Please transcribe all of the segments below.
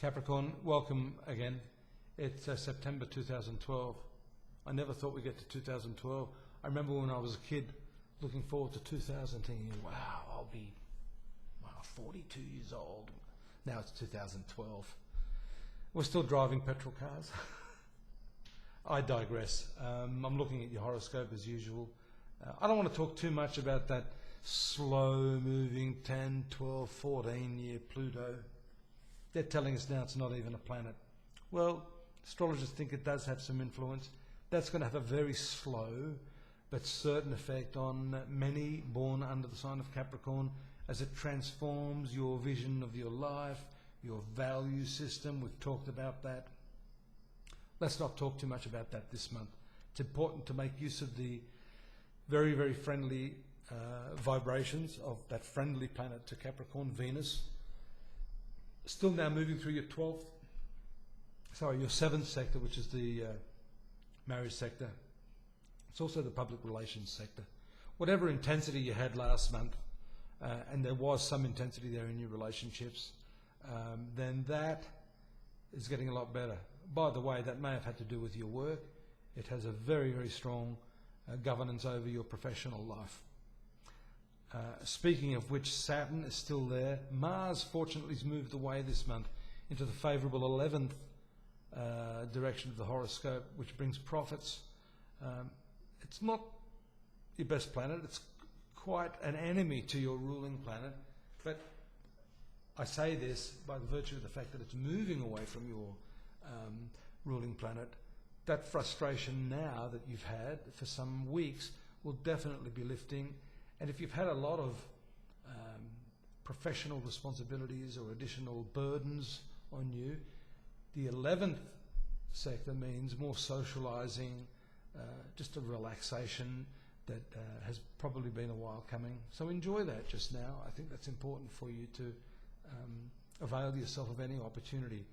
Capricorn, welcome again. It's September 2012. I never thought we'd get to 2012. I remember when I was a kid looking forward to 2000 thinking, wow, I'll be 42 years old. Now it's 2012. We're still driving petrol cars. I digress. I'm looking at your horoscope as usual. I don't want to talk too much about that slow-moving 10, 12, 14-year Pluto. They're telling us now it's not even a planet. Well, astrologers think it does have some influence. That's going to have a very slow but certain effect on many born under the sign of Capricorn as it transforms your vision of your life, your value system. We've talked about that. Let's not talk too much about that this month. It's important to make use of the very, very friendly vibrations of that friendly planet to Capricorn, Venus. Still now moving through your your seventh sector, which is the marriage sector. It's also the public relations sector. Whatever intensity you had last month, and there was some intensity there in your relationships, then that is getting a lot better. By the way, that may have had to do with your work. It has a very, very strong governance over your professional life. Speaking of which, Saturn is still there. Mars, fortunately, has moved away this month into the favourable 11th direction of the horoscope, which brings profits. It's not your best planet. It's quite an enemy to your ruling planet. But I say this by the virtue of the fact that it's moving away from your ruling planet. That frustration now that you've had for some weeks will definitely be lifting. And if you've had a lot of professional responsibilities or additional burdens on you, the 11th sector means more socializing, just a relaxation that has probably been a while coming. So enjoy that just now. I think that's important for you to avail yourself of any opportunity.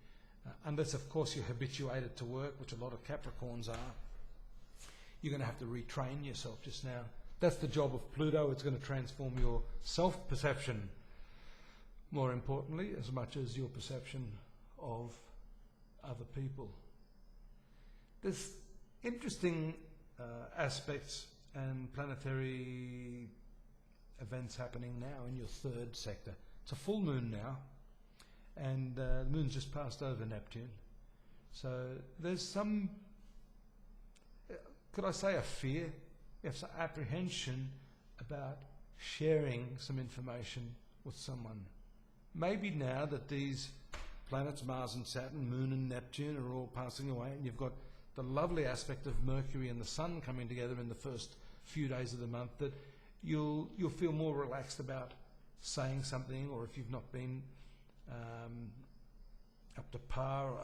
Unless, of course, you're habituated to work, which a lot of Capricorns are. You're going to have to retrain yourself just now. That's the job of Pluto. It's going to transform your self-perception, more importantly, as much as your perception of other people. There's interesting aspects and planetary events happening now in your third sector. It's a full moon now, and the moon's just passed over Neptune. So there's some, could I say, a fear? You have some apprehension about sharing some information with someone. Maybe now that these planets, Mars and Saturn, Moon and Neptune, are all passing away, and you've got the lovely aspect of Mercury and the Sun coming together in the first few days of the month, that you'll feel more relaxed about saying something, or if you've not been up to par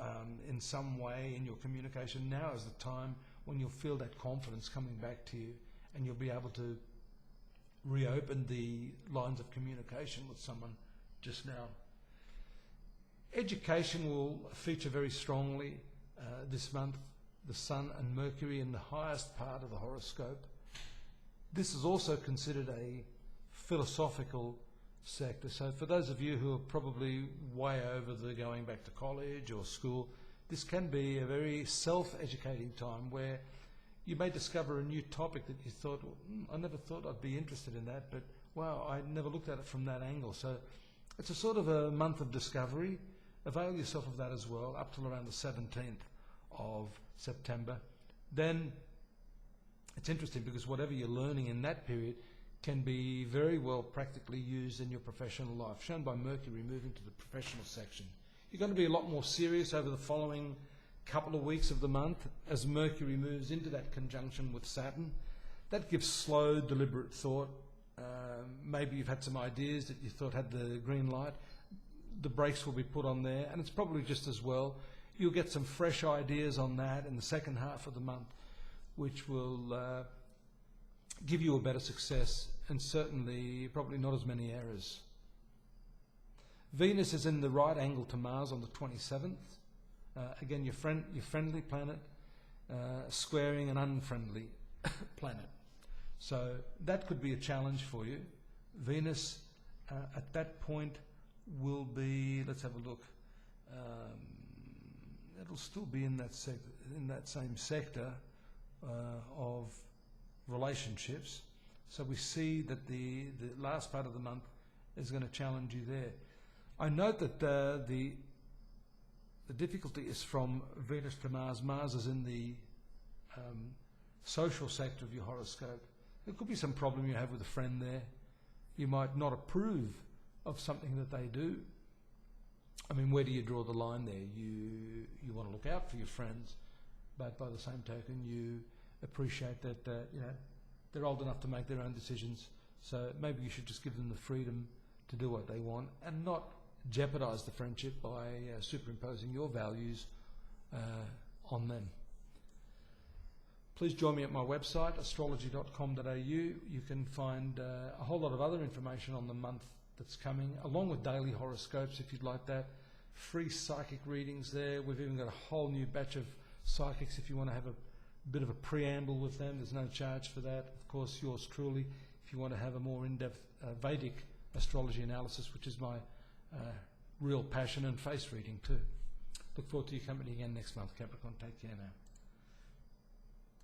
in some way in your communication, now is the time when you'll feel that confidence coming back to you, and you'll be able to reopen the lines of communication with someone just now. Education will feature very strongly this month. The Sun and Mercury in the highest part of the horoscope. This is also considered a philosophical sector. So for those of you who are probably way over the going back to college or school, this can be a very self-educating time where you may discover a new topic that you thought, I never thought I'd be interested in that, but wow, I never looked at it from that angle. So it's a sort of a month of discovery. Avail yourself of that as well, up till around the 17th of September. Then it's interesting because whatever you're learning in that period can be very well practically used in your professional life, shown by Mercury moving to the professional section. You're going to be a lot more serious over the following couple of weeks of the month as Mercury moves into that conjunction with Saturn. That gives slow, deliberate thought. Maybe you've had some ideas that you thought had the green light. The brakes will be put on there, and it's probably just as well. You'll get some fresh ideas on that in the second half of the month, which will give you a better success, and certainly probably not as many errors. Venus is in the right angle to Mars on the 27th. Again, your friendly planet squaring an unfriendly planet. So that could be a challenge for you. Venus at that point will be, let's have a look, it'll still be in that same sector of relationships. So we see that the last part of the month is going to challenge you there. I note that the difficulty is from Venus to Mars. Mars is in the social sector of your horoscope. There could be some problem you have with a friend there. You might not approve of something that they do. I mean, where do you draw the line there? You want to look out for your friends, but by the same token, you appreciate that they're old enough to make their own decisions. So maybe you should just give them the freedom to do what they want and not jeopardize the friendship by superimposing your values on them. Please join me at my website, astrology.com.au. You can find a whole lot of other information on the month that's coming, along with daily horoscopes if you'd like that. Free psychic readings there. We've even got a whole new batch of psychics if you want to have a bit of a preamble with them. There's no charge for that. Of course, yours truly, if you want to have a more in-depth Vedic astrology analysis, which is my real passion, and face reading too. Look forward to your company again next month, Capricorn. Take care now.